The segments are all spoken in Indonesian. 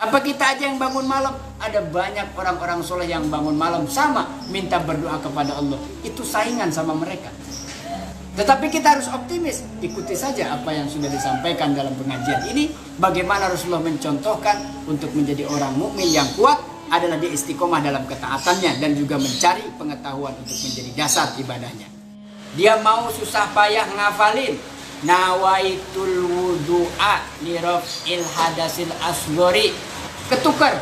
Apa kita aja yang bangun malam? Ada banyak orang-orang soleh yang bangun malam sama minta berdoa kepada Allah. Itu saingan sama mereka. Tetapi kita harus optimis. Ikuti saja apa yang sudah disampaikan dalam pengajian ini. Bagaimana Rasulullah mencontohkan untuk menjadi orang mukmin yang kuat adalah dia istiqomah dalam ketaatannya dan juga mencari pengetahuan untuk menjadi dasar ibadahnya. Dia mau susah payah ngafalin nawaitul wudu'a li raf'il hadasil asghari. Ketukar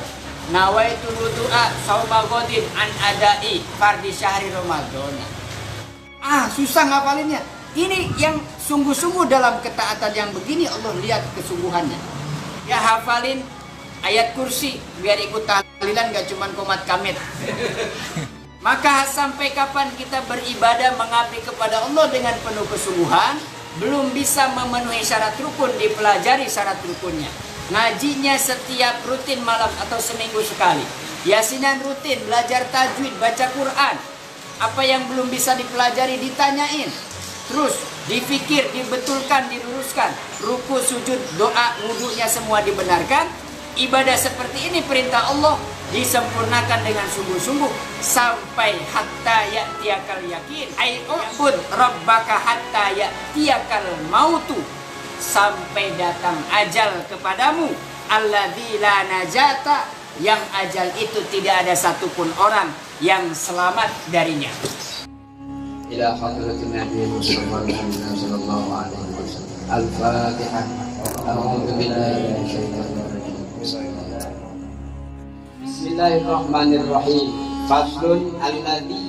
nawaitul wudu'a sauma ghadin an adai fardhi syahri Ramadan. Susah ngapalinnya. Ini yang sungguh-sungguh dalam ketaatan yang begini Allah lihat kesungguhannya. Ya hafalin ayat kursi biar ikut tahlilan gak cuman komat kamit. Maka sampai kapan kita beribadah mengabdi kepada Allah dengan penuh kesungguhan, belum bisa memenuhi syarat rukun, dipelajari syarat rukunnya. Ngajinya setiap rutin malam atau seminggu sekali. Yasinan rutin, belajar tajwid, baca Quran. Apa yang belum bisa dipelajari ditanyain. Terus dipikir, dibetulkan, diluruskan. Ruku, sujud, doa, wudunya semua dibenarkan. Ibadah seperti ini perintah Allah disempurnakan dengan sungguh-sungguh sampai hatta ya'tiyakal yakin. Ai ubud rabbaka hatta ya'tiyakal mautu, sampai datang ajal kepadamu. Alladzi la najata, yang ajal itu tidak ada satupun orang yang selamat darinya. Ila hadratin Nabi Muhammad sallallahu alaihi wasallam. Al-Fatihah. A'udzu billahi minasyaitonir rajim. Bismillahirrahmanirrahim. Faslun alladzi.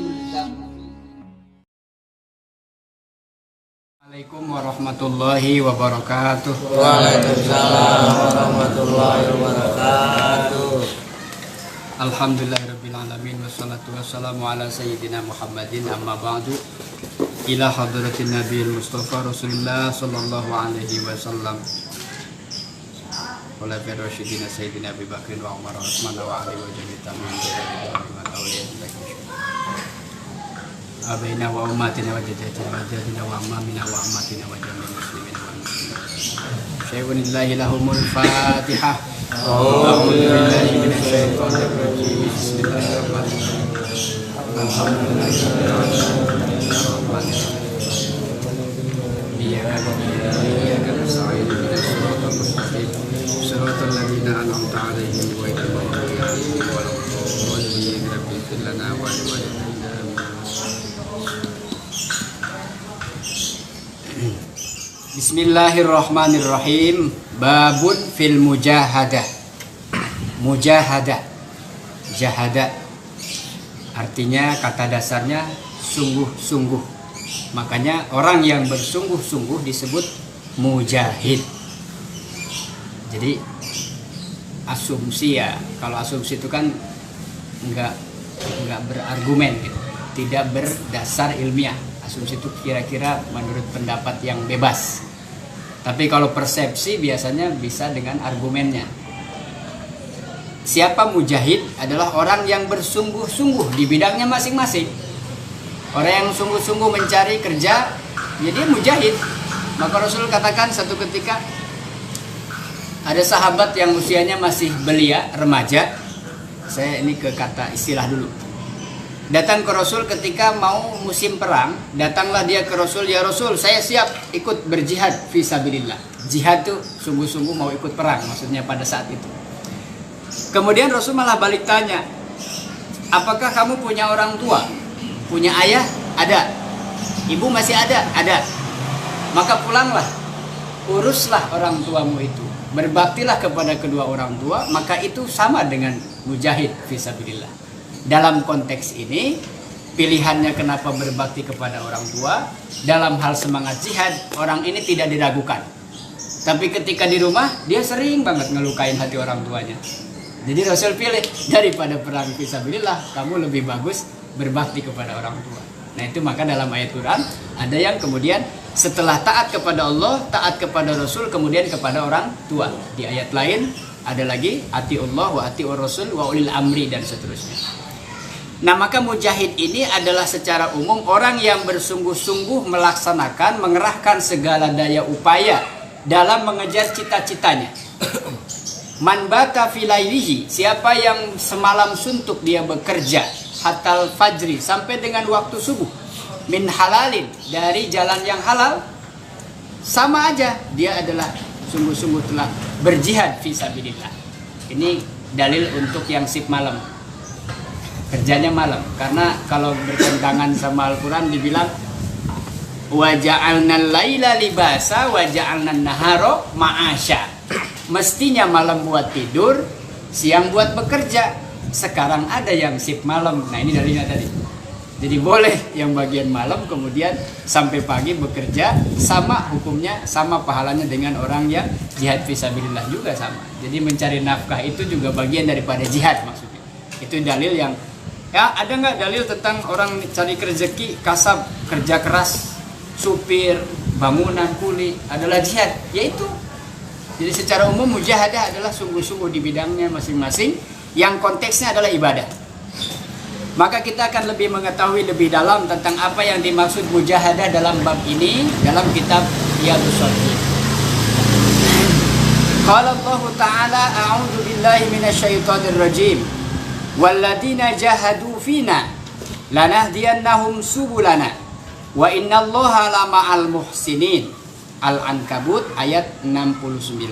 Assalamualaikum warahmatullahi wabarakatuh. Waalaikumsalam warahmatullahi wabarakatuh. Alhamdulillahirabbil alamin wassalatu wassalamu ala sayyidina Muhammadin amma ba'du. Ila hadratin Nabiyil Mustafa Rasulullah sallallahu alaihi wasallam. Wala firashidina sayyidina Abi Bakrin wa Umar wa Utsman wa Ali wa jami'at tabi'in. Abaina wa ummatina wa jaddatina wa jadina wa ammamina wa ammatina wa jami'il muslimina wal muslimat. Syai'unillahi lahumul Fatihah. A'udzu billahi minasyaitonir rajim. Bismillahirrahmanirrahim. Iyyaka nasta'in ihdinas siratal mustaqim. Siratal ladzina an'amta 'alaihim ghairil maghdubi 'alaihim waladdallin. Rabbi ighfir lana wa liwalidayna. Bismillahirrahmanirrahim. Babun fil mujahadah. Mujahadah, jahada, artinya kata dasarnya sungguh-sungguh. Makanya orang yang bersungguh-sungguh disebut mujahid. Jadi asumsi ya, kalau asumsi itu kan enggak berargumen gitu, tidak berdasar ilmiah. Asumsi itu kira-kira menurut pendapat yang bebas. Tapi kalau persepsi biasanya bisa dengan argumennya. Siapa mujahid adalah orang yang bersungguh-sungguh di bidangnya masing-masing. Orang yang sungguh-sungguh mencari kerja, ya dia mujahid. Maka Rasul katakan satu ketika ada sahabat yang usianya masih belia, remaja. Saya ini ke kata istilah dulu. Datang ke Rasul ketika mau musim perang. Datanglah dia ke Rasul, ya Rasul, saya siap ikut berjihad fisabilillah. Jihad tuh sungguh-sungguh mau ikut perang, maksudnya pada saat itu. Kemudian Rasul malah balik tanya, apakah kamu punya orang tua? Punya ayah? Ada. Ibu masih ada? Ada. Maka pulanglah, uruslah orang tuamu itu, berbaktilah kepada kedua orang tua. Maka itu sama dengan mujahid fisabilillah. Dalam konteks ini, pilihannya kenapa berbakti kepada orang tua, dalam hal semangat jihad, orang ini tidak diragukan. Tapi ketika di rumah, dia sering banget ngelukain hati orang tuanya. Jadi Rasul pilih, daripada perang fisabilillah, kamu lebih bagus berbakti kepada orang tua. Nah itu maka dalam ayat Quran, ada yang kemudian setelah taat kepada Allah, taat kepada Rasul, kemudian kepada orang tua. Di ayat lain, ada lagi, atiullah wa atiur Rasul wa ulil amri, dan seterusnya. Nah maka mujahid ini adalah secara umum orang yang bersungguh-sungguh melaksanakan, mengerahkan segala daya upaya dalam mengejar cita-citanya. Man bata fi lailihi, siapa yang semalam suntuk dia bekerja hatal fajri sampai dengan waktu subuh, min halalin, dari jalan yang halal, sama aja dia adalah sungguh-sungguh telah berjihad fi sabilillah. Ini dalil untuk yang shift malam, kerjanya malam. Karena kalau bertentangan sama Al-Quran dibilang wa ja'alnal laila libasa wa ja'alnan nahara ma'asya. Mestinya malam buat tidur, siang buat bekerja. Sekarang ada yang shift malam. Nah, ini dalilnya tadi. Jadi boleh yang bagian malam kemudian sampai pagi bekerja, sama hukumnya, sama pahalanya dengan orang yang jihad fisabilillah juga sama. Jadi mencari nafkah itu juga bagian daripada jihad maksudnya. Itu dalil yang, ya ada nggak dalil tentang orang cari rezeki, kasab, kerja keras, supir, bangunan, kuli adalah jihad? Yaitu. Jadi secara umum mujahadah adalah sungguh-sungguh di bidangnya masing-masing yang konteksnya adalah ibadah. Maka kita akan lebih mengetahui lebih dalam tentang apa yang dimaksud mujahadah dalam bab ini dalam kitab Riyadhus Shalihin. Qala Allah Ta'ala a'udzu billahi minasyaitonir rajim. Walladzina jahadu fina lanahdiyannahum subulana wa innallaha lama'al muhsinin. Al-Ankabut ayat 69.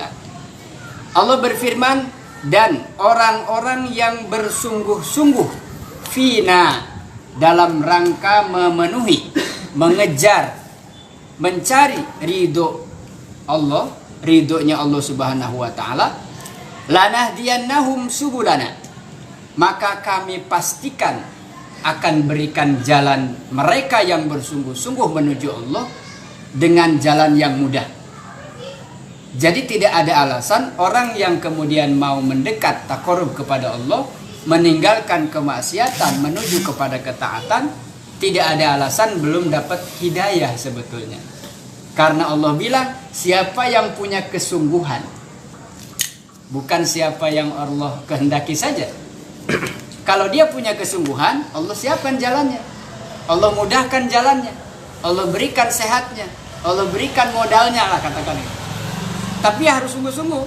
Allah berfirman, dan orang-orang yang bersungguh-sungguh fina, dalam rangka memenuhi, mengejar, mencari ridho Allah, ridhonya Allah Subhanahu wa taala, lanahdiyannahum subulana, maka kami pastikan akan berikan jalan mereka yang bersungguh-sungguh menuju Allah dengan jalan yang mudah. Jadi tidak ada alasan orang yang kemudian mau mendekat taqarrub kepada Allah, meninggalkan kemaksiatan menuju kepada ketaatan, tidak ada alasan belum dapat hidayah sebetulnya. Karena Allah bilang, siapa yang punya kesungguhan, bukan siapa yang Allah kehendaki saja. Kalau dia punya kesungguhan, Allah siapkan jalannya, Allah mudahkan jalannya, Allah berikan sehatnya, Allah berikan modalnya lah katakan. Tapi harus sungguh-sungguh.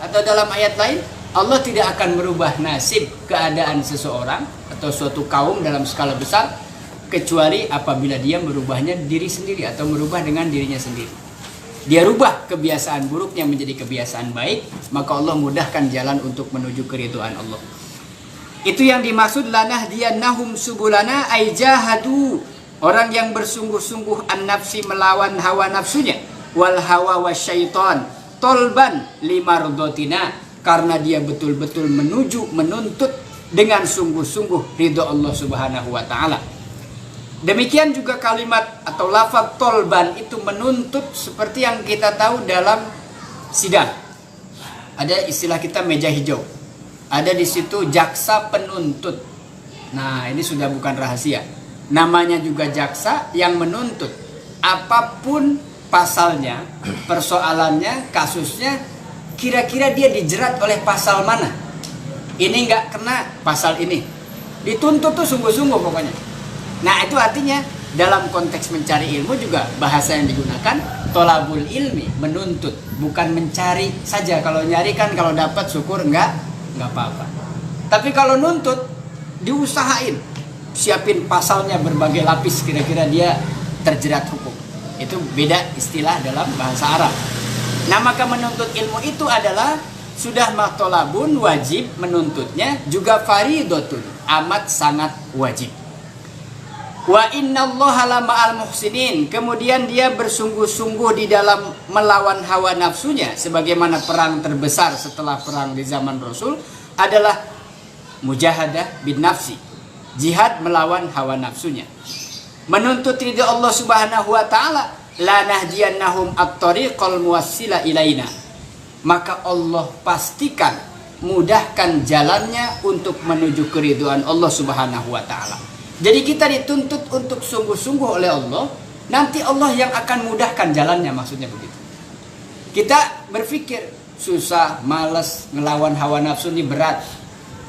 Atau dalam ayat lain, Allah tidak akan merubah nasib keadaan seseorang atau suatu kaum dalam skala besar kecuali apabila dia merubahnya diri sendiri atau merubah dengan dirinya sendiri. Dia rubah kebiasaan buruknya menjadi kebiasaan baik, maka Allah mudahkan jalan untuk menuju keridhaan Allah. Itu yang dimaksud lanahdiyannahum subulana ay jahadu. Orang yang bersungguh-sungguh an-nafsi melawan hawa nafsunya, wal hawa wasyaiton tolban limardotina, karena dia betul-betul menuntut dengan sungguh-sungguh ridho Allah Subhanahu wa taala. Demikian juga kalimat atau lafaz tolban itu menuntut, seperti yang kita tahu dalam sidang. Ada istilah kita meja hijau. Ada di situ jaksa penuntut. Nah, ini sudah bukan rahasia. Namanya juga jaksa yang menuntut. Apapun pasalnya, persoalannya, kasusnya, kira-kira dia dijerat oleh pasal mana? Ini nggak kena pasal ini. Dituntut tuh sungguh-sungguh pokoknya. Nah, itu artinya dalam konteks mencari ilmu juga bahasa yang digunakan tolabul ilmi, menuntut, bukan mencari saja. Kalau nyari kan kalau dapat syukur, nggak apa-apa. Tapi kalau nuntut, diusahain, siapin pasalnya berbagai lapis, kira-kira dia terjerat hukum. Itu beda istilah dalam bahasa Arab. Nah, maka menuntut ilmu itu adalah sudah matolabun, wajib menuntutnya, juga faridotun, amat sangat wajib. Wa innallaha lama'al muhsinin, kemudian dia bersungguh-sungguh di dalam melawan hawa nafsunya, sebagaimana perang terbesar setelah perang di zaman Rasul adalah mujahadah bin nafsi, jihad melawan hawa nafsunya, menuntut ridha Allah Subhanahu wa taala, lanahdiyannahum at-tariqal muwassila ilaina, maka Allah pastikan mudahkan jalannya untuk menuju keridhaan Allah Subhanahu wa taala. Jadi kita dituntut untuk sungguh-sungguh oleh Allah, nanti Allah yang akan mudahkan jalannya, maksudnya begitu. Kita berpikir susah, malas, ngelawan hawa nafsu ini berat,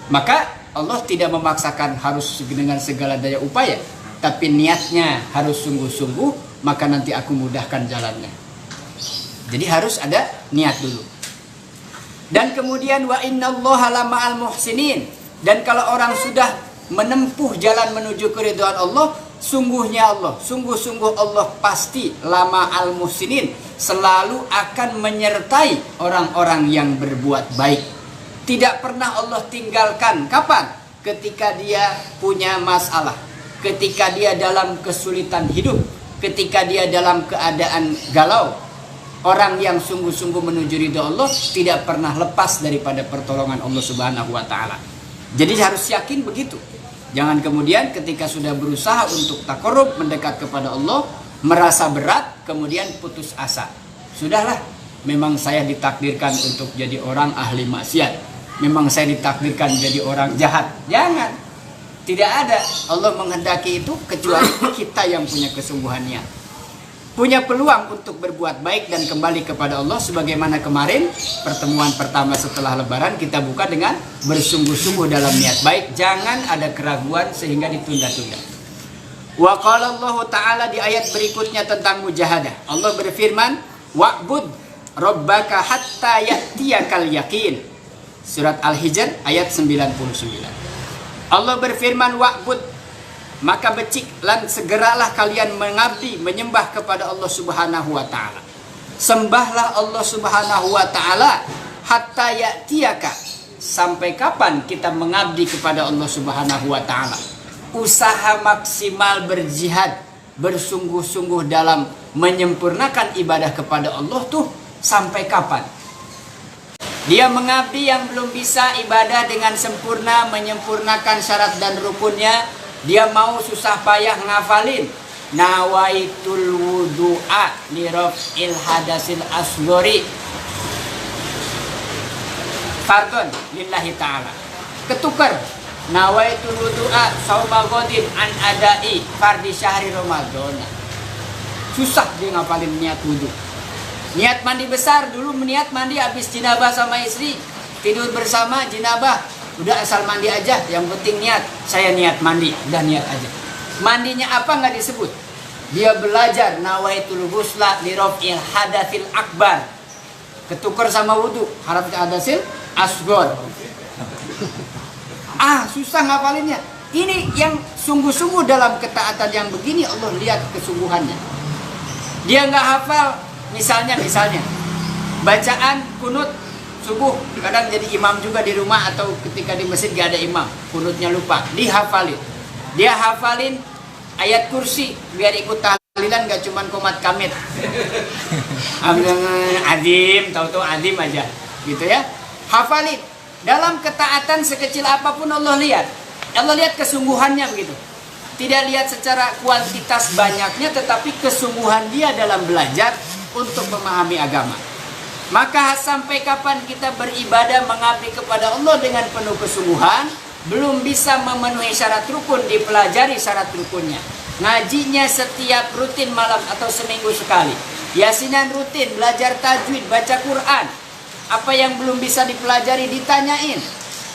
maka Allah tidak memaksakan harus dengan segala daya upaya, tapi niatnya harus sungguh-sungguh, maka nanti aku mudahkan jalannya. Jadi harus ada niat dulu. Dan kemudian wa innallaha lama'al muhsinin. Dan kalau orang sudah menempuh jalan menuju keridhaan Allah, sungguhnya Allah, sungguh-sungguh Allah pasti lama'al muhsinin, selalu akan menyertai orang-orang yang berbuat baik. Tidak pernah Allah tinggalkan. Kapan? Ketika dia punya masalah, ketika dia dalam kesulitan hidup, ketika dia dalam keadaan galau. Orang yang sungguh-sungguh menuju ridha Allah tidak pernah lepas daripada pertolongan Allah Subhanahu wa taala. Jadi harus yakin begitu. Jangan kemudian ketika sudah berusaha untuk taqarrub, mendekat kepada Allah, merasa berat, kemudian putus asa. Sudahlah, memang saya ditakdirkan untuk jadi orang ahli maksiat. Memang saya ditakdirkan jadi orang jahat. Jangan. Tidak ada. Allah menghendaki itu kecuali kita yang punya kesungguhan niat. Punya peluang untuk berbuat baik dan kembali kepada Allah. Sebagaimana kemarin pertemuan pertama setelah lebaran kita buka dengan bersungguh-sungguh dalam niat baik. Jangan ada keraguan sehingga ditunda-tunda. Wa qala Allah Ta'ala di ayat berikutnya tentang mujahadah. Allah berfirman, wa'bud rabbaka hatta ya'tiyakal yakin. Surat Al-Hijr ayat 99. Allah berfirman, wa'bud, maka beciklah segeralah kalian mengabdi, menyembah kepada Allah Subhanahu wa taala. Sembahlah Allah Subhanahu wa taala hatta ya'tiyaka. Sampai kapan kita mengabdi kepada Allah Subhanahu wa taala? Usaha maksimal berjihad, bersungguh-sungguh dalam menyempurnakan ibadah kepada Allah tuh sampai kapan? Dia mengabdi yang belum bisa ibadah dengan sempurna, menyempurnakan syarat dan rukunnya. Dia mau susah payah ngafalin nawaitul wudu'a li raf'il hadasil asghari fardun lillahi ta'ala. Ketukar nawaitul wudu'a sauma ghadin an adai fardi syahri ramadan. Susah dia ngafalin niat wudu. Niat mandi besar, dulu niat mandi habis jinabah sama istri, tidur bersama jinabah. Udah asal mandi aja, yang penting niat. Saya niat mandi, udah niat aja. Mandinya apa nggak disebut. Dia belajar nawaitul ghusla li raf'il hadatsil akbar. Ketukar sama wudu, harap hadasil asghar. Susah ngapalinnya. Ini yang sungguh-sungguh dalam ketaatan yang begini Allah lihat kesungguhannya. Dia nggak hafal, misalnya bacaan kunut subuh, kadang jadi imam juga di rumah atau ketika di masjid gak ada imam, kunutnya lupa, dihafalin. Dia hafalin ayat kursi biar ikut tahlilan, gak cuman komat kamit. Adim, tahu-tahu adim aja, gitu ya. Hafalin. Dalam ketaatan sekecil apapun Allah lihat. Allah lihat kesungguhannya begitu. Tidak lihat secara kuantitas banyaknya, tetapi kesungguhan dia dalam belajar untuk memahami agama. Maka sampai kapan kita beribadah mengabdi kepada Allah dengan penuh kesungguhan, belum bisa memenuhi syarat rukun, dipelajari syarat rukunnya. Ngajinya setiap rutin malam atau seminggu sekali. Yasinan rutin, belajar tajwid, baca Quran. Apa yang belum bisa dipelajari ditanyain.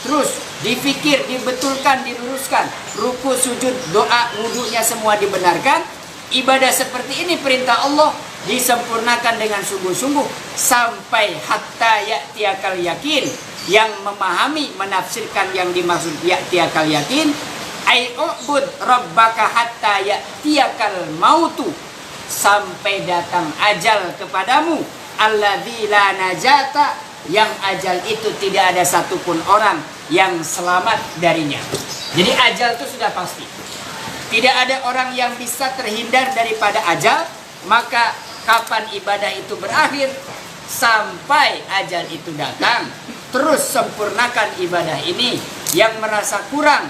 Terus dipikir, dibetulkan, diluruskan. Ruku, sujud, doa, wudunya semua dibenarkan. Ibadah seperti ini perintah Allah disempurnakan dengan sungguh-sungguh sampai hatta ya'tiyakal yakin. Yang memahami, menafsirkan yang dimaksud ya'tiyakal yakin, ai ubud rabbaka hatta ya'tiyakal mautu, sampai datang ajal kepadamu, alladzi la najata, yang ajal itu tidak ada satupun orang yang selamat darinya. Jadi ajal itu sudah pasti. Tidak ada orang yang bisa terhindar daripada ajal. Maka kapan ibadah itu berakhir? Sampai ajal itu datang. Terus sempurnakan ibadah ini. Yang merasa kurang,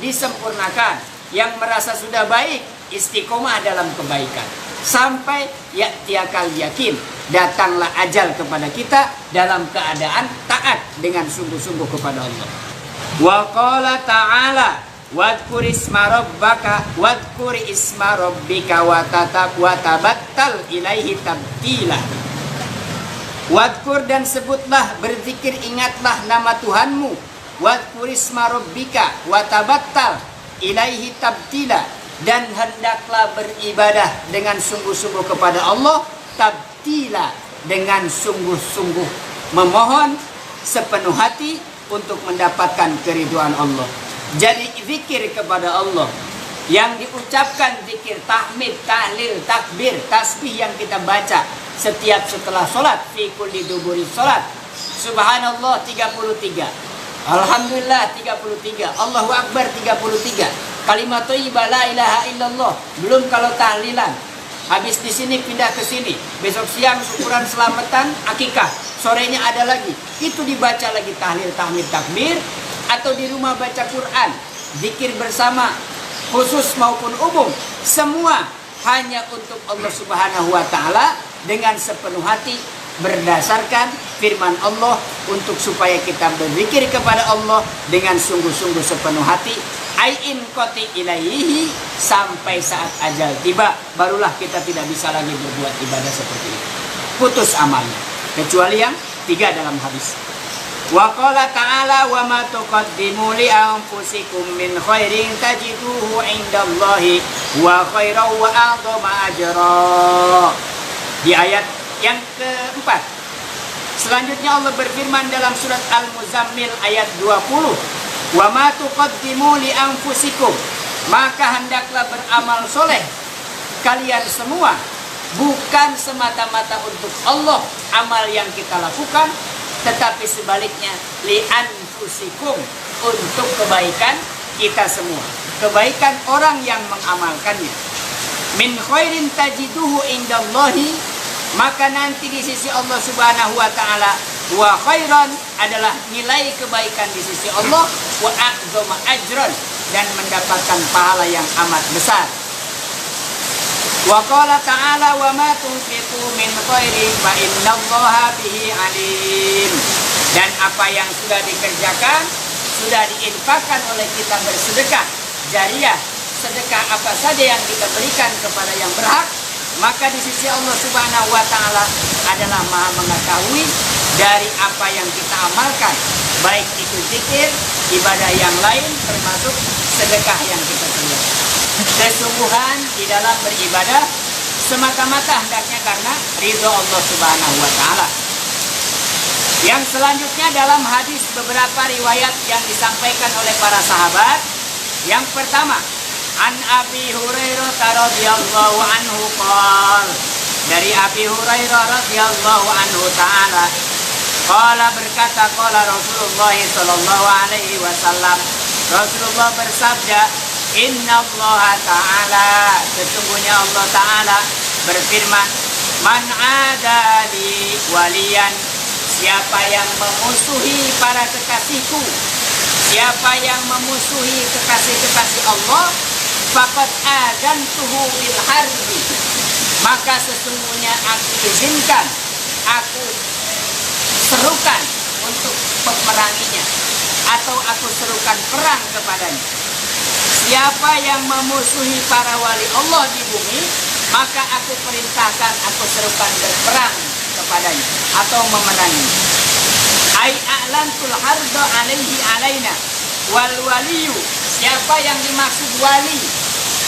disempurnakan. Yang merasa sudah baik, istiqomah dalam kebaikan. Sampai ya'tiyakal yakin, datanglah ajal kepada kita dalam keadaan taat dengan sungguh-sungguh kepada Allah. Wa qala ta'ala wadhkur isma rabbika wa tabattal ilaihi tabtila. Wadhkur, dan sebutlah, berzikir, ingatlah nama Tuhanmu. Wadhkur isma rabbika wa tabattal ilaihi tabtila, dan hendaklah beribadah dengan sungguh-sungguh kepada Allah, tabtila, dengan sungguh-sungguh memohon sepenuh hati untuk mendapatkan keridhaan Allah. Jadi zikir kepada Allah yang diucapkan, zikir tahmid, tahlil, takbir, tasbih yang kita baca setiap setelah sholat, fi kulli duburi sholat. Subhanallah 33, Alhamdulillah 33, Allahu Akbar 33, kalimat thayyibah la ilaha illallah. Belum kalau tahlilan. Habis di sini pindah ke sini. Besok siang syukuran selamatan akikah. Sorenya ada lagi. Itu dibaca lagi tahlil, tahmid, takbir, atau di rumah baca Quran, zikir bersama, khusus maupun umum, semua hanya untuk Allah Subhanahu wa taala dengan sepenuh hati berdasarkan firman Allah, untuk supaya kita berzikir kepada Allah dengan sungguh-sungguh sepenuh hati, ain qati ilaihi, sampai saat ajal tiba barulah kita tidak bisa lagi berbuat ibadah seperti itu. Putus amalnya. Kecuali yang 3 dalam hadis. Wa qala ta'ala wa ma tuqaddimu li anfusikum min khairin tajiduhu 'indallahi wa khairan wa a'dhama ajra. Di ayat yang keempat. Selanjutnya Allah berfirman dalam surat Al-Muzammil ayat 20. Wa ma tuqaddimu li anfusikum, maka hendaklah beramal soleh kalian semua, bukan semata-mata untuk Allah amal yang kita lakukan, tetapi sebaliknya li anfusikum, untuk kebaikan kita semua, kebaikan orang yang mengamalkannya. Min khairin tajiduhu indallahi, maka nanti di sisi Allah Subhanahu wa taala, wa khairan adalah nilai kebaikan di sisi Allah, wa a'zama ajran, dan mendapatkan pahala yang amat besar. Wa qala ta'ala wa ma tunfiqu min khairin fa innallaha bihi alim. Dan apa yang sudah dikerjakan, sudah diinfakkan oleh kita bersedekah jariah, sedekah apa saja yang kita berikan kepada yang berhak, maka di sisi Allah Subhanahu wa taala adalah Maha mengetahui dari apa yang kita amalkan, baik itu zikir, ibadah yang lain, termasuk sedekah yang kita kerjakan. Kesungguhan di dalam beribadah semata-mata hendaknya karena ridho Allah Subhanahu wa taala. Yang selanjutnya dalam hadis beberapa riwayat yang disampaikan oleh para sahabat. Yang pertama, an Abi Hurairah radhiyallahu anhu qala, dari Abi Hurairah radhiyallahu anhu taala, qala berkata, qala Rasulullah sallallahu alaihi wasallam, Rasulullah bersabda, Inna Allah Ta'ala, sesungguhnya Allah Ta'ala berfirman, Man adali waliyan, siapa yang memusuhi para kekasihku, siapa yang memusuhi kekasih-kekasih Allah, faqad adantuhu bil harbi, maka sesungguhnya aku izinkan, aku serukan untuk memeranginya, atau aku serukan perang kepadanya. Siapa yang memusuhi para wali Allah di bumi, maka aku perintahkan, aku serukan berperang kepadanya atau memerangi. Ai a'lantul harba alaihi alaina wal waliyu, siapa yang dimaksud wali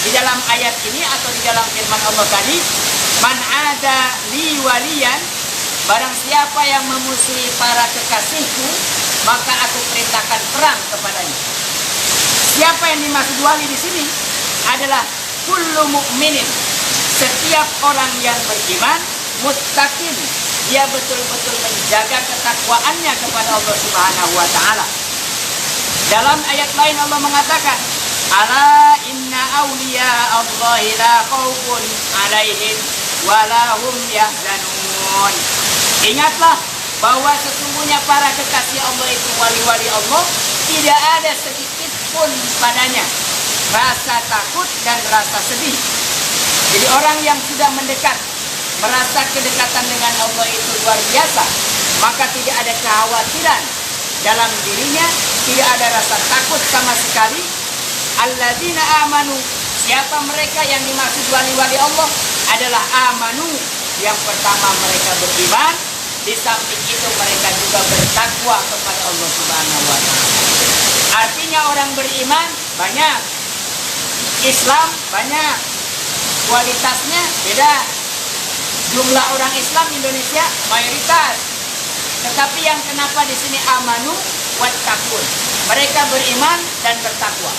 di dalam ayat ini atau di dalam firman Allah tadi, man ada li waliyan, barang siapa yang memusuhi para kekasihku, maka aku perintahkan perang kepadanya. Siapa yang dimaksud wali di sini adalah kullu mu'minin, setiap orang yang beriman, muttaqin, dia betul-betul menjaga ketakwaannya kepada Allah Subhanahu wa taala. Dalam ayat lain Allah mengatakan, ala inna awliya Allahi la khawfun alaihim wa la hum yahzanun. Ingatlah bahwa sesungguhnya para kekasih Allah itu, wali-wali Allah, tidak ada sedikit pun padanya rasa takut dan rasa sedih. Jadi orang yang sudah mendekat, merasa kedekatan dengan Allah itu luar biasa, maka tidak ada kekhawatiran dalam dirinya, tidak ada rasa takut sama sekali. Alladzina amanu, siapa mereka yang dimaksud wali-wali Allah adalah amanu, yang pertama mereka beriman, di samping itu mereka juga bertakwa kepada Allah Subhanahu wa taala. Artinya orang beriman banyak, Islam banyak, kualitasnya beda. Jumlah orang Islam Indonesia mayoritas, Tetapi yang kenapa di sini amanu wattaqun? Mereka beriman dan bertakwa.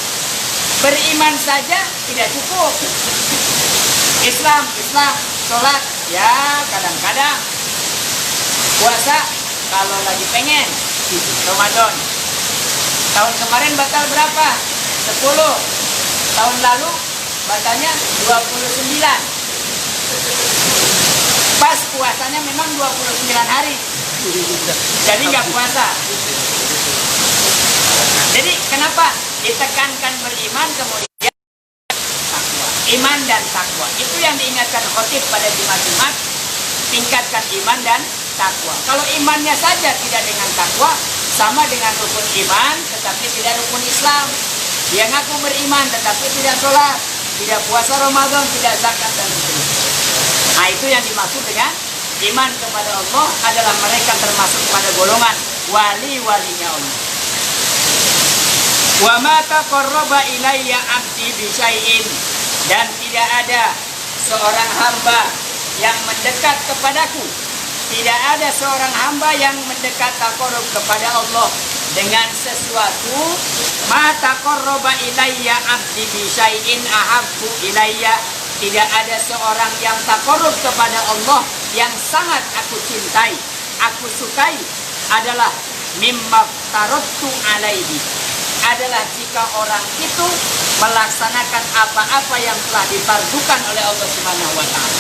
Beriman saja tidak cukup. Islam, sholat, ya kadang-kadang. Puasa kalau lagi pengen. Ramadan. Tahun kemarin batal berapa? 10. Tahun lalu batalnya 29. Pas puasanya memang 29 hari. Jadi nggak puasa. Jadi kenapa ditekankan beriman kemudian takwa? Iman dan takwa itu yang diingatkan khotib pada Jumat-Jumat. Tingkatkan iman dan takwa. Kalau imannya saja tidak dengan takwa, sama dengan rukun iman tetapi tidak rukun Islam. Dia ngaku beriman tetapi tidak sholat, tidak puasa Ramadan, tidak zakat dan seterusnya. Nah itu yang dimaksud dengan iman kepada Allah adalah mereka termasuk pada golongan wali-walinya Allah. Wa ma taqarraba ilayya 'abdi bi syai'in, dan tidak ada seorang hamba yang mendekat kepadaku. Tidak ada seorang hamba yang mendekat taqarrub kepada Allah dengan sesuatu. Ma taqarraba ilayya 'abdi bi syai'in ahabbu ilayya. Tidak ada seorang yang taqarrub kepada Allah yang sangat aku cintai, aku sukai adalah mimma tarattu alaihi. Adalah jika orang itu melaksanakan apa-apa yang telah difardukan oleh Allah Subhanahu wa taala.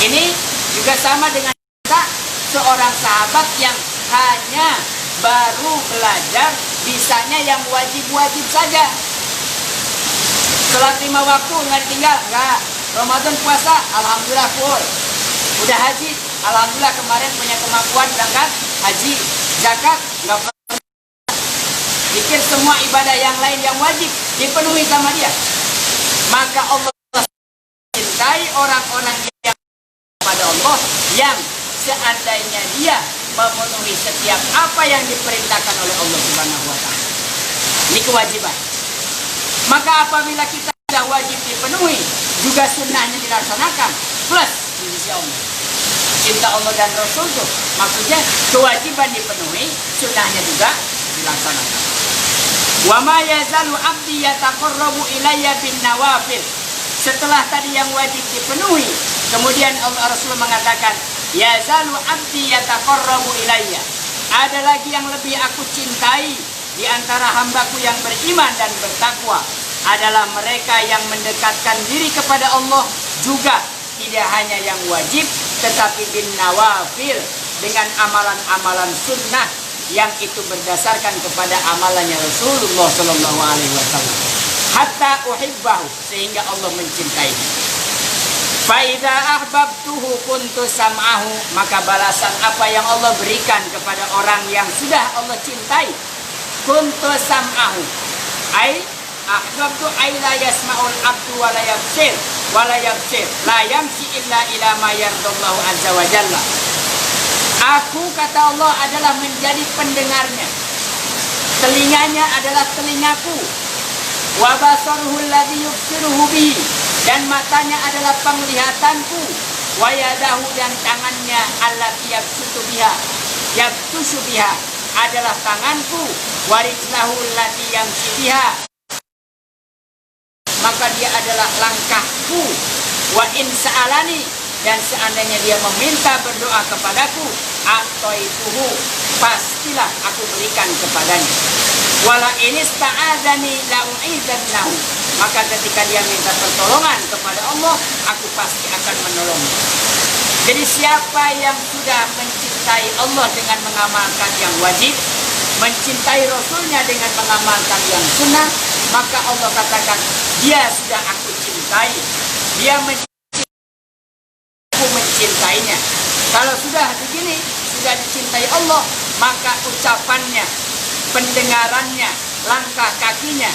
Ini juga sama dengan seorang sahabat yang hanya baru belajar bisanya yang wajib-wajib saja. Sholat 5 waktu nggak ditinggal, nggak. Ramadan puasa, alhamdulillah full. Udah haji, alhamdulillah kemarin punya kemampuan berangkat haji. Zakat, nggak pernah. Pikir semua ibadah yang lain yang wajib dipenuhi sama dia. Maka Allah cintai orang-orang yang kepada Allah yang seandainya dia memenuhi setiap apa yang diperintahkan oleh Allah Subhanahu wa taala. Ini kewajiban. Maka apabila kita sudah wajib dipenuhi, juga sunnahnya dilaksanakan, plus di sisi Allah. Cinta Allah dan Rasul itu maksudnya kewajiban dipenuhi, sunnahnya juga dilaksanakan. Wa ma yazalu 'abdi yataqarrabu ilayya bin nawafil. Setelah tadi yang wajib dipenuhi, kemudian Allah Rasul mengatakan, yazalu 'abdi yataqarrabu ilayya. Ada lagi yang lebih aku cintai di antara hambaku yang beriman dan bertakwa adalah mereka yang mendekatkan diri kepada Allah juga tidak hanya yang wajib tetapi bin nawafil, dengan amalan-amalan sunnah yang itu berdasarkan kepada amalannya Rasulullah Shallallahu Alaihi Wasallam. Hatta uhibbahu, sehingga Allah mencintainya. Fa idza ahbabtuhu kuntu sam'ahu, maka balasan apa yang Allah berikan kepada orang yang sudah Allah cintai, kuntu sam'ahu, ai ahbabtu ay la yasma'ul abdu wa la yabsir la yamshi illa ila ma yardallahu azza wa jalla. Aku, kata Allah, adalah menjadi pendengarnya, telinganya adalah telingaku, wa basaruhu alladhi yubsiruhu bihi, dan matanya adalah penglihatanku, wa yadahu, dan tangannya allati yabtushu biha adalah tanganku, wa rijlahu allati yamshi biha, maka dia adalah langkahku, wa in sa'alani, dan seandainya dia meminta berdoa kepadaku, a'taituhu, pastilah aku berikan kepadanya. Wala in ista'adzani la'u'idzannahu, maka ketika dia minta pertolongan kepada Allah, aku pasti akan menolongnya. Jadi siapa yang sudah mencintai Allah dengan mengamalkan yang wajib, mencintai Rasulnya dengan mengamalkan yang sunnah, maka Allah katakan dia sudah aku cintai, dia mencintainya. Kalau sudah begini, sudah dicintai Allah, maka ucapannya, pendengarannya, langkah kakinya,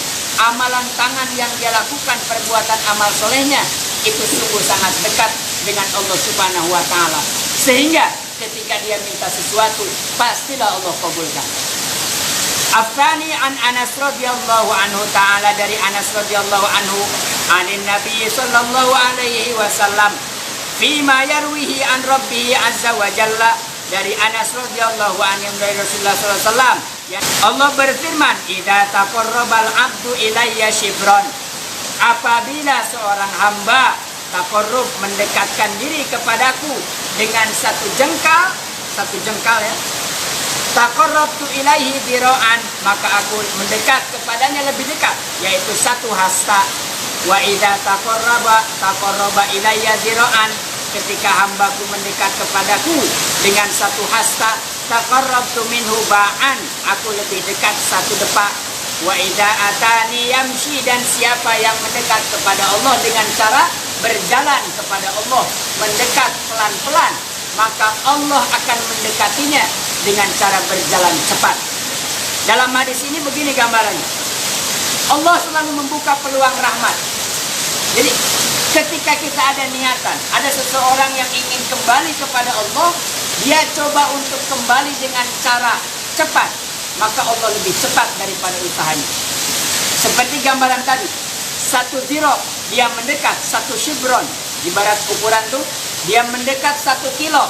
amalan tangan yang dia lakukan, perbuatan amal solehnya, itu sungguh sangat dekat dengan Allah Subhanahu wa ta'ala. Sehingga ketika dia minta sesuatu, pastilah Allah kabulkan. Afani an Anas radhiyallahu anhu ta'ala, dari Anas radhiyallahu anhu, anin Nabi sallallahu alaihi wasallam, fima yarwihi an Rabbihi azza wa jalla, dari Anas radhiyallahu anhu dari Rasulullah sallallahu alaihi wasallam, Allah berfirman, "Idza taqarrabal 'abdu ilayya shibron." Apabila seorang hamba taqarrub, mendekatkan diri kepadaku dengan satu jengkal ya. Taqarrabtu ilaihi dira'an, maka aku mendekat kepadanya lebih dekat, yaitu satu hasta. Wa idza taqarraba ilayya dira'an, ketika hambaku mendekat kepadaku dengan satu hasta, taqarrabtu minhu ba'an, aku lebih dekat satu depak. Wa idza atani yamshi, dan siapa yang mendekat kepada Allah dengan cara berjalan kepada Allah, mendekat pelan-pelan, maka Allah akan mendekatinya dengan cara berjalan cepat. Dalam hadis ini begini gambarannya. Allah selalu membuka peluang rahmat. Jadi ketika kita ada niatan, ada seseorang yang ingin kembali kepada Allah, dia coba untuk kembali dengan cara cepat, maka Allah lebih cepat daripada usahanya. Seperti gambaran tadi, satu ziro dia mendekat, satu shibron, ibarat ukuran tuh, dia mendekat 1 kilo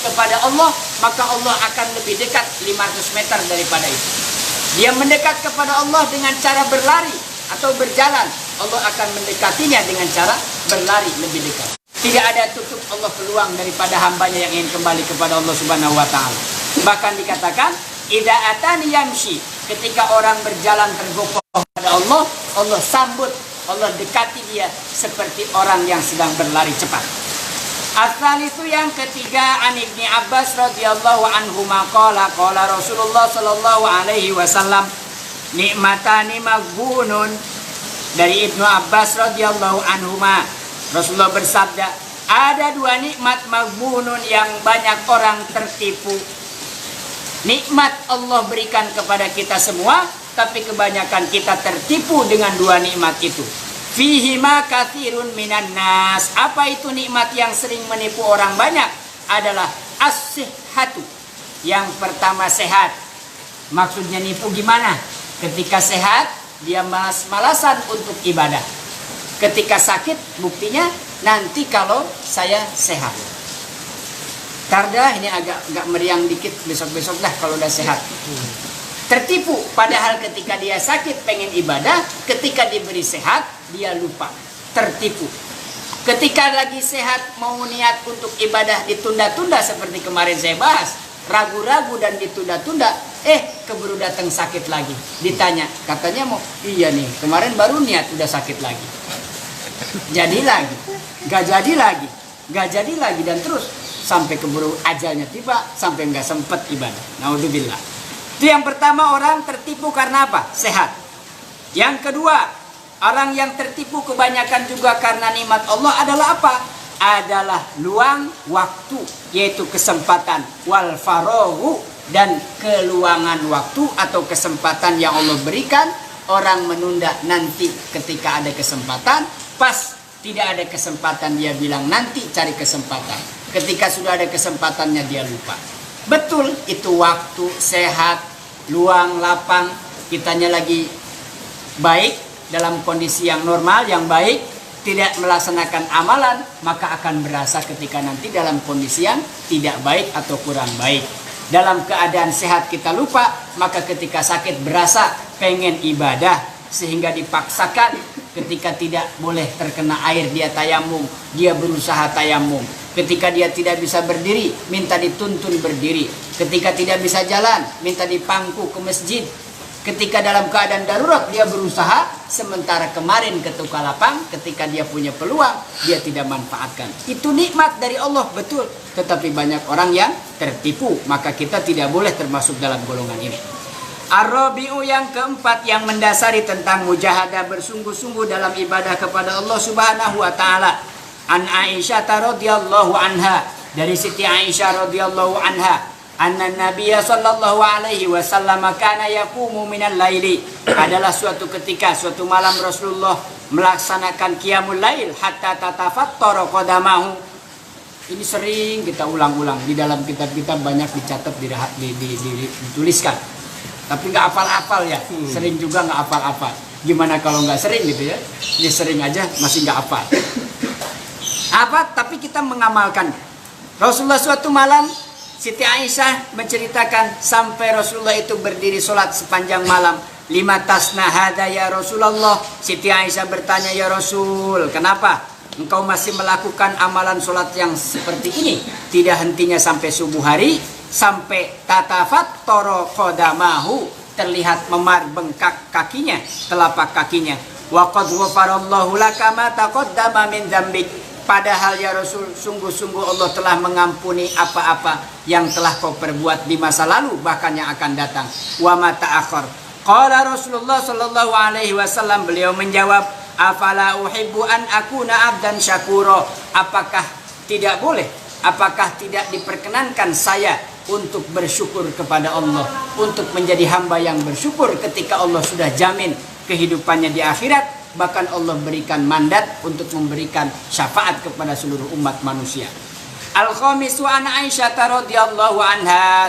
kepada Allah, maka Allah akan lebih dekat 500 meter daripada itu. Dia mendekat kepada Allah dengan cara berlari atau berjalan, Allah akan mendekatinya dengan cara berlari lebih dekat. Tidak ada tutup Allah peluang daripada hambanya yang ingin kembali kepada Allah Subhanahu wa ta'ala. Bahkan dikatakan, idza atani yamshi, ketika orang berjalan tergopoh kepada Allah, Allah sambut, Allah dekati dia seperti orang yang sedang berlari cepat. Asal itu yang ketiga, an Ibni Abbas radhiyallahu anhu qala Rasulullah sallallahu alaihi wasallam, nikmatani maghbunun. Dari Ibnu Abbas radhiyallahu anhu, Rasulullah bersabda, ada 2 nikmat maghbunun yang banyak orang tertipu. Nikmat Allah berikan kepada kita semua, tapi kebanyakan kita tertipu dengan 2 nikmat itu. Fihima kathirun minan nas. Apa itu nikmat yang sering menipu orang banyak? Adalah as-sihhatu. Yang pertama sehat. Maksudnya nipu gimana? Ketika sehat, dia malas-malasan untuk ibadah. Ketika sakit, buktinya nanti kalau saya sehat. Karena ini agak meriang dikit, besok-besok dah kalau udah sehat. Tertipu, padahal ketika dia sakit pengen ibadah, ketika diberi sehat, dia lupa. Tertipu. Ketika lagi sehat mau niat untuk ibadah ditunda-tunda seperti kemarin saya bahas, ragu-ragu dan ditunda-tunda, keburu datang sakit lagi. Ditanya, katanya mau, iya nih, kemarin baru niat udah sakit lagi. Jadi lagi, gak jadi lagi, gak jadi lagi, dan terus sampai keburu ajalnya tiba, sampai gak sempet ibadah. Naudzubillah. Itu yang pertama, orang tertipu karena apa? Sehat. Yang kedua, orang yang tertipu kebanyakan juga karena nikmat Allah adalah apa? Adalah luang waktu, yaitu kesempatan, wal faraghu, dan keluangan waktu atau kesempatan yang Allah berikan. Orang menunda nanti ketika ada kesempatan, pas tidak ada kesempatan dia bilang nanti cari kesempatan. Ketika sudah ada kesempatannya dia lupa. Betul, itu waktu, sehat, luang, lapang, kitanya lagi baik, dalam kondisi yang normal, yang baik, tidak melaksanakan amalan, maka akan berasa ketika nanti dalam kondisi yang tidak baik atau kurang baik. Dalam keadaan sehat kita lupa, maka ketika sakit berasa pengen ibadah, sehingga dipaksakan. Ketika tidak boleh terkena air, dia tayamum, dia berusaha tayamum. Ketika dia tidak bisa berdiri, minta dituntun berdiri. Ketika tidak bisa jalan, minta dipangku ke masjid. Ketika dalam keadaan darurat, dia berusaha. Sementara kemarin ketika lapang, ketika dia punya peluang, dia tidak manfaatkan. Itu nikmat dari Allah, betul. Tetapi banyak orang yang tertipu, maka kita tidak boleh termasuk dalam golongan ini. Ar-Rabi'u yang keempat, yang mendasari tentang mujahadah, bersungguh-sungguh dalam ibadah kepada Allah Subhanahu wa ta'ala. An Aisyah radhiyallahu anha, dari Siti Aisyah radhiyallahu anha, anna Nabiya sallallahu alaihi wasallam kana yaqumu minal laili. Adalah suatu ketika, suatu malam Rasulullah melaksanakan qiyamul lail hatta tatafattara qadamahu. Ini sering kita ulang-ulang di dalam kitab-kitab, banyak dicatat, dituliskan. Tapi nggak hafal-hafal ya, sering juga nggak hafal-hafal. Gimana kalau nggak sering gitu ya? Ini sering aja masih nggak hafal. Apa? Tapi kita mengamalkan. Rasulullah suatu malam Siti Aisyah menceritakan sampai Rasulullah itu berdiri sholat sepanjang malam. Lima tasna hada ya Rasulullah. Siti Aisyah bertanya, ya Rasul, kenapa engkau masih melakukan amalan sholat yang seperti ini? Tidak hentinya sampai subuh hari, sampai tatafat toro kodamahu, terlihat memar bengkak kakinya, telapak kakinya. Wa qad ghafarallahu laka ma taqaddama min dzambik. Padahal ya Rasul, sungguh-sungguh Allah telah mengampuni apa-apa yang telah kau perbuat di masa lalu, bahkan yang akan datang. Wa ma ta'akhir. Qala Rasulullah sallallahu alaihi wasallam, beliau menjawab, afala uhibbu an akuna abdan syakura. Apakah tidak boleh? Apakah tidak diperkenankan saya untuk bersyukur kepada Allah, untuk menjadi hamba yang bersyukur ketika Allah sudah jamin kehidupannya di akhirat? Bahkan Allah berikan mandat untuk memberikan syafaat kepada seluruh umat manusia. Al-khamisu an Aisyah radhiyallahu anha,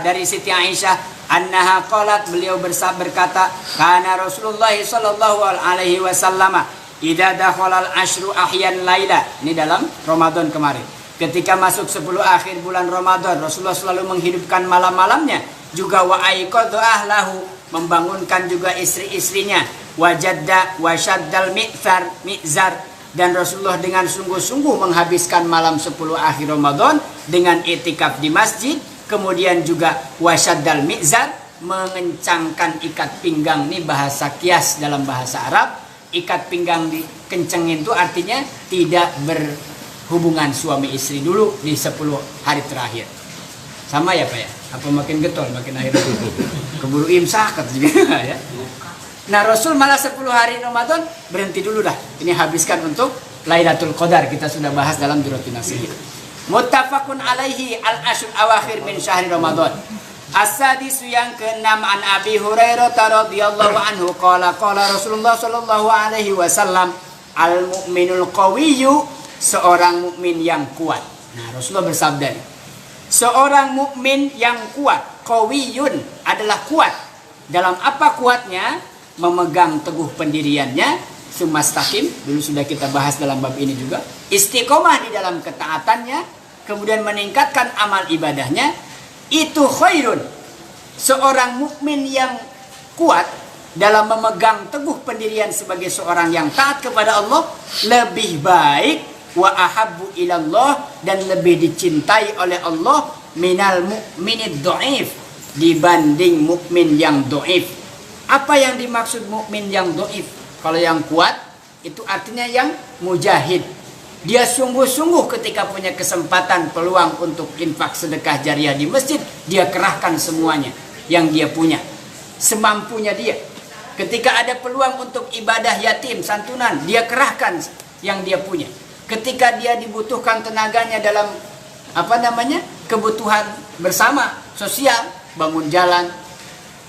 dari Siti Aisyah, annaha qalat, beliau berkata, kana Rasulullah sallallahu alaihi wasallam idza dakhala al-ashru ahyan laila. Ini dalam Ramadan kemarin. Ketika masuk 10 akhir bulan Ramadan, Rasulullah selalu menghidupkan malam-malamnya. Juga wa aiqadha ahlahu, membangunkan juga istri-istrinya. Wajadda wasyaddal mi'zar, dan Rasulullah dengan sungguh-sungguh menghabiskan malam 10 akhir Ramadan dengan itikaf di masjid. Kemudian juga wasyaddal mi'zar, mengencangkan ikat pinggang. Ini bahasa kias dalam bahasa Arab. Ikat pinggang dikencengin itu artinya tidak berhubungan suami istri dulu di 10 hari terakhir. Sama ya Pak ya? Apa makin getol makin akhir keburu imsak juga ya. Nah Rasul malah 10 hari Ramadan berhenti dulu dah. Ini habiskan untuk Lailatul Qadar. Kita sudah bahas dalam Durratun Nasihin. Muttafaqun alaihi al-ashr awakhir min syahri Ramadan. As-sadisu yang ke-6 an Abi Hurairah radhiyallahu anhu qala Rasulullah sallallahu alaihi wasallam, al-mu'minul qawiyyu, seorang mukmin yang kuat. Nah Rasulullah bersabda, seorang mukmin yang kuat, qawiyun, adalah kuat. Dalam apa kuatnya? Memegang teguh pendiriannya, sumastaqim, dulu sudah kita bahas dalam bab ini juga, istiqomah di dalam ketaatannya, kemudian meningkatkan amal ibadahnya, itu khairun. Seorang mukmin yang kuat dalam memegang teguh pendirian sebagai seorang yang taat kepada Allah lebih baik, wa ahabbu ilallah, dan lebih dicintai oleh Allah, minal mu'minid dhaif, dibanding mukmin yang dhaif. Apa yang dimaksud mukmin yang dhaif? Kalau yang kuat itu artinya yang mujahid. Dia sungguh-sungguh ketika punya kesempatan, peluang untuk infak sedekah jariah di masjid, dia kerahkan semuanya yang dia punya, semampunya dia. Ketika ada peluang untuk ibadah yatim, santunan, dia kerahkan yang dia punya. Ketika dia dibutuhkan tenaganya dalam kebutuhan bersama, sosial, bangun jalan,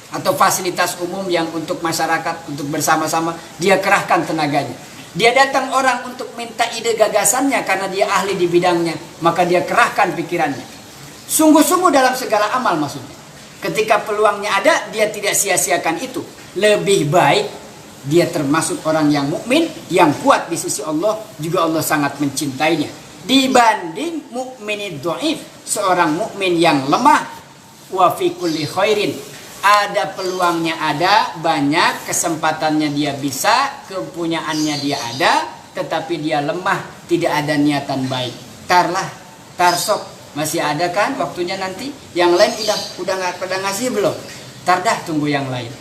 atau fasilitas umum yang untuk masyarakat, untuk bersama-sama, dia kerahkan tenaganya. Dia datang orang untuk minta ide gagasannya karena dia ahli di bidangnya, maka dia kerahkan pikirannya. Sungguh-sungguh dalam segala amal maksudnya. Ketika peluangnya ada, dia tidak sia-siakan itu. Lebih baik dia termasuk orang yang mukmin, yang kuat di sisi Allah, juga Allah sangat mencintainya. Dibanding mukminid dhaif, seorang mukmin yang lemah, wa fi kulli khairin, ada peluangnya, ada banyak kesempatannya, dia bisa, kepunyaannya dia ada, tetapi dia lemah, tidak ada niatan baik. Tarsok masih ada kan waktunya nanti. Yang lain udah nggak pada ngasih belum? Tardah tunggu yang lain.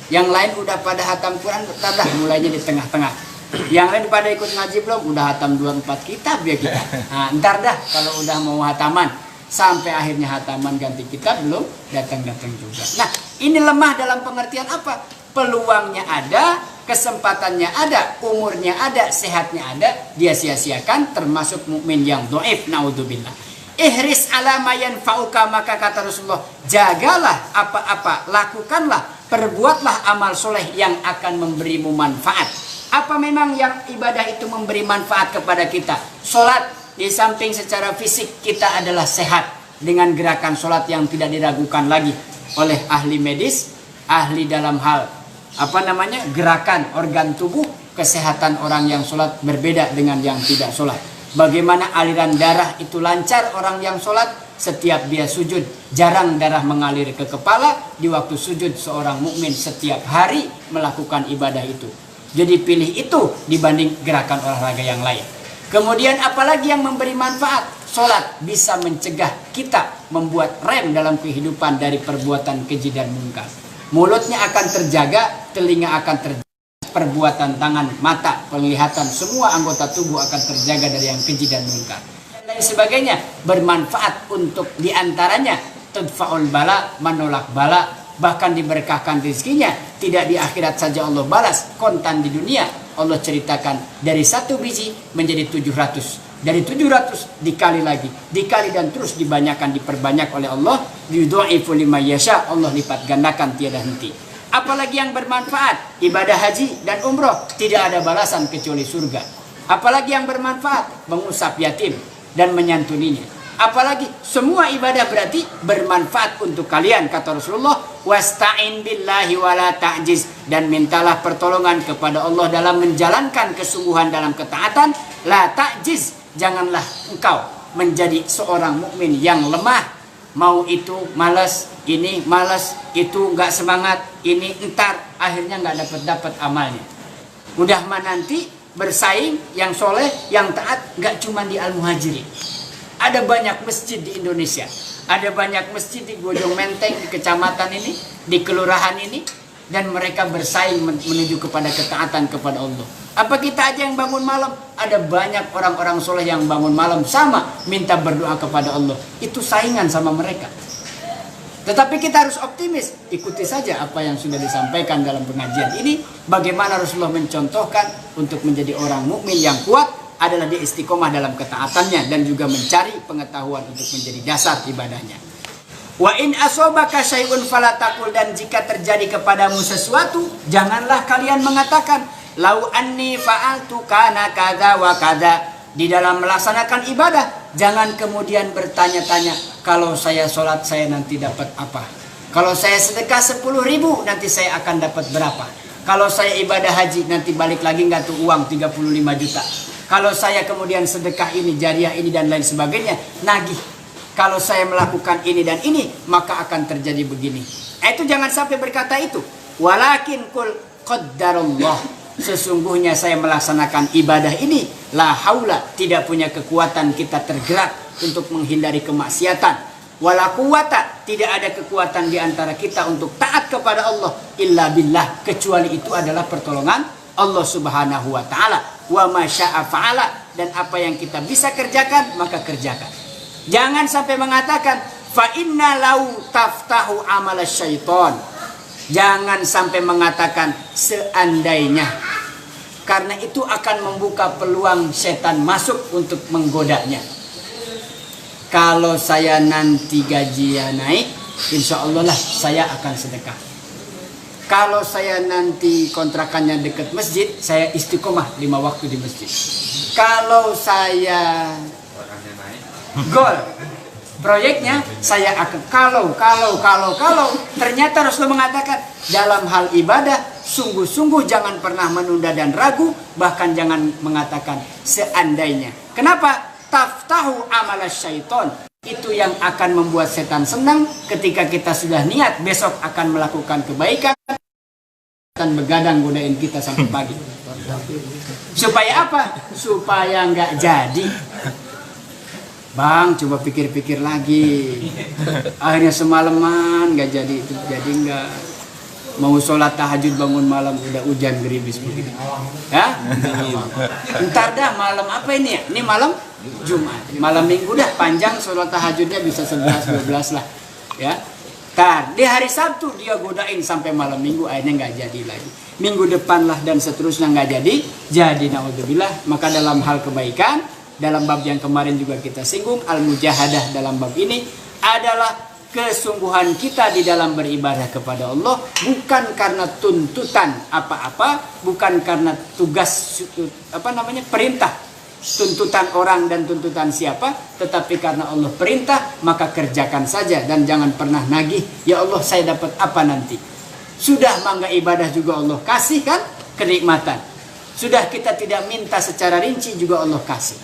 Yang lain udah pada hatam Quran, tardah mulainya di tengah-tengah. Yang lain pada ikut ngaji belum? Udah hatam 2-4 kitab ya kita. Nah, ntar dah kalau udah mau hataman. Sampai akhirnya hataman ganti kitab belum datang-datang juga. Nah ini lemah dalam pengertian apa? Peluangnya ada, kesempatannya ada, umurnya ada, sehatnya ada, dia sia-siakan, termasuk mukmin yang dhaif, naudzubillah. Ihris ala ma yanfa'uka, maka kata Rasulullah, jagalah apa-apa, lakukanlah, perbuatlah amal soleh yang akan memberimu manfaat. Apa memang yang ibadah itu memberi manfaat kepada kita? Sholat. Di samping secara fisik kita adalah sehat dengan gerakan sholat yang tidak diragukan lagi oleh ahli medis, ahli dalam hal gerakan organ tubuh, kesehatan orang yang sholat berbeda dengan yang tidak sholat. Bagaimana aliran darah itu lancar orang yang sholat, setiap dia sujud jarang darah mengalir ke kepala. Di waktu sujud seorang mukmin setiap hari melakukan ibadah itu. Jadi pilih itu dibanding gerakan olahraga yang lain. Kemudian apalagi yang memberi manfaat? Sholat bisa mencegah kita, membuat rem dalam kehidupan dari perbuatan keji dan mungkar. Mulutnya akan terjaga, telinga akan terjaga, perbuatan tangan, mata, penglihatan, semua anggota tubuh akan terjaga dari yang keji dan mungkar. Dan lain sebagainya bermanfaat untuk diantaranya tudfa'ul bala, menolak bala, bahkan diberkahkan rezekinya. Tidak di akhirat saja Allah balas, kontan di dunia. Allah ceritakan dari 1 biji menjadi 700. Dari 700 dikali lagi, dikali dan terus dibanyakan, diperbanyak oleh Allah. Yudha'ifu liman yasha, Allah lipat gandakan tiada henti. Apalagi yang bermanfaat, ibadah haji dan umroh tidak ada balasan kecuali surga. Apalagi yang bermanfaat, mengusap yatim dan menyantuninya. Apalagi semua ibadah berarti bermanfaat untuk kalian, kata Rasulullah. Wasta'in billahi wala ta'jiz, dan mintalah pertolongan kepada Allah dalam menjalankan kesungguhan dalam ketaatan. La ta'jiz, janganlah engkau menjadi seorang mukmin yang lemah. Mau itu malas, ini malas, itu nggak semangat, ini entar, akhirnya nggak dapat amalnya. Mudah mah nanti bersaing yang soleh, yang taat, nggak cuma di Al-Muhajirin. Ada banyak masjid di Indonesia, ada banyak masjid di Bojong Menteng, di kecamatan ini, di kelurahan ini, dan mereka bersaing menuju kepada ketaatan kepada Allah. Apa kita aja yang bangun malam? Ada banyak orang-orang soleh yang bangun malam sama minta berdoa kepada Allah. Itu saingan sama mereka. Tetapi kita harus optimis. Ikuti saja apa yang sudah disampaikan dalam pengajian ini. Bagaimana Rasulullah mencontohkan untuk menjadi orang mukmin yang kuat adalah dia istiqomah dalam ketaatannya dan juga mencari pengetahuan untuk menjadi dasar ibadahnya. Wa in asobaka syai'un fala taqul, dan jika terjadi kepadamu sesuatu, janganlah kalian mengatakan lau anni fa'altu kana kadza wa kadza. Di dalam melaksanakan ibadah, jangan kemudian bertanya-tanya, kalau saya sholat saya nanti dapat apa? Kalau saya sedekah 10.000 nanti saya akan dapat berapa? Kalau saya ibadah haji nanti balik lagi nggak tuh uang 35 juta? Kalau saya kemudian sedekah ini, jariah ini dan lain sebagainya, nagih. Kalau saya melakukan ini dan ini, maka akan terjadi begini. Itu jangan sampai berkata itu. Walakin kul qaddarullah. Sesungguhnya saya melaksanakan ibadah ini, la haula, tidak punya kekuatan kita tergerak untuk menghindari kemaksiatan. Wala quwata, tidak ada kekuatan di antara kita untuk taat kepada Allah illa billah, kecuali itu adalah pertolongan Allah Subhanahu wa taala. Wa ma syaa fa'ala, dan apa yang kita bisa kerjakan maka kerjakan. Jangan sampai mengatakan fa inna lau taftahu amal syaiton. Jangan sampai mengatakan seandainya, karena itu akan membuka peluang setan masuk untuk menggodanya. Kalau saya nanti gajian naik, insya Allah lah saya akan sedekah. Kalau saya nanti kontrakannya dekat masjid, saya istiqomah 5 waktu di masjid. Kalau saya gol proyeknya, saya akan kalau ternyata Rasulullah mengatakan dalam hal ibadah sungguh-sungguh jangan pernah menunda dan ragu, bahkan jangan mengatakan seandainya. Kenapa? Taftahu amal syaiton. Itu yang akan membuat setan senang ketika kita sudah niat besok akan melakukan kebaikan, akan begadang godain kita sampai pagi. Supaya apa? Supaya nggak jadi. Bang, coba pikir-pikir lagi. Akhirnya semalaman nggak jadi, itu jadi nggak. Mau sholat tahajud bangun malam udah hujan gerimis begini. Ya? Ntar dah malam apa ini ya? Ini malam Jumat. Malam Minggu dah panjang sholat tahajudnya bisa 11-12 lah. Ya. Ntar di hari Sabtu dia godain sampai malam Minggu, akhirnya nggak jadi lagi. Minggu depan lah dan seterusnya nggak jadi. Jadi naudzubillah. Maka dalam hal kebaikan, dalam bab yang kemarin juga kita singgung, al-mujahadah dalam bab ini adalah kesungguhan kita di dalam beribadah kepada Allah, bukan karena tuntutan apa-apa, bukan karena tugas perintah, tuntutan orang dan tuntutan siapa, tetapi karena Allah perintah, maka kerjakan saja dan jangan pernah nagih, ya Allah saya dapat apa nanti. Sudah mangga ibadah juga Allah kasih kan kenikmatan. Sudah kita tidak minta secara rinci juga Allah kasih.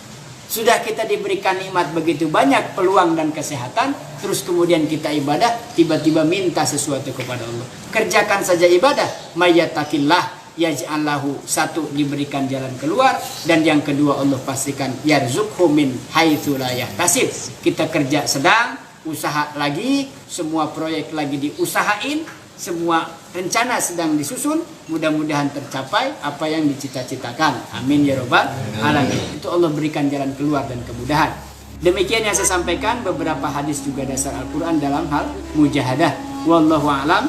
Sudah kita diberikan nikmat begitu banyak, peluang dan kesehatan, terus kemudian kita ibadah, tiba-tiba minta sesuatu kepada Allah. Kerjakan saja ibadah, mayyatakillah yaj'al lahu, satu diberikan jalan keluar, dan yang kedua Allah pastikan yarzuqhu min haitsu la yahtasib. Kita kerja sedang, usaha lagi, semua proyek lagi diusahain, semua rencana sedang disusun, mudah-mudahan tercapai apa yang dicita-citakan. Amin ya robbal alamin. Itu Allah berikan jalan keluar dan kemudahan. Demikian yang saya sampaikan, beberapa hadis juga dasar Al-Quran dalam hal mujahadah. Wallahu a'lam.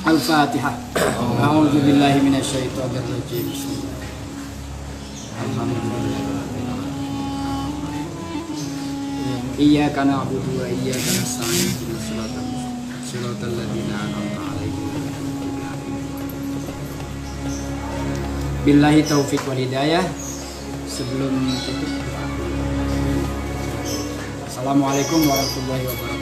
Al-Fatihah. A'udzu billahi minasyaitonir rajim. Alhamdulillah. Iyyaka na'budu wa iyyaka nasta'in. Shiratal ladzina an'amta 'alaihim. Billahi taufik wal hidayah. Sebelum tutup, Assalamualaikum warahmatullahi wabarakatuh.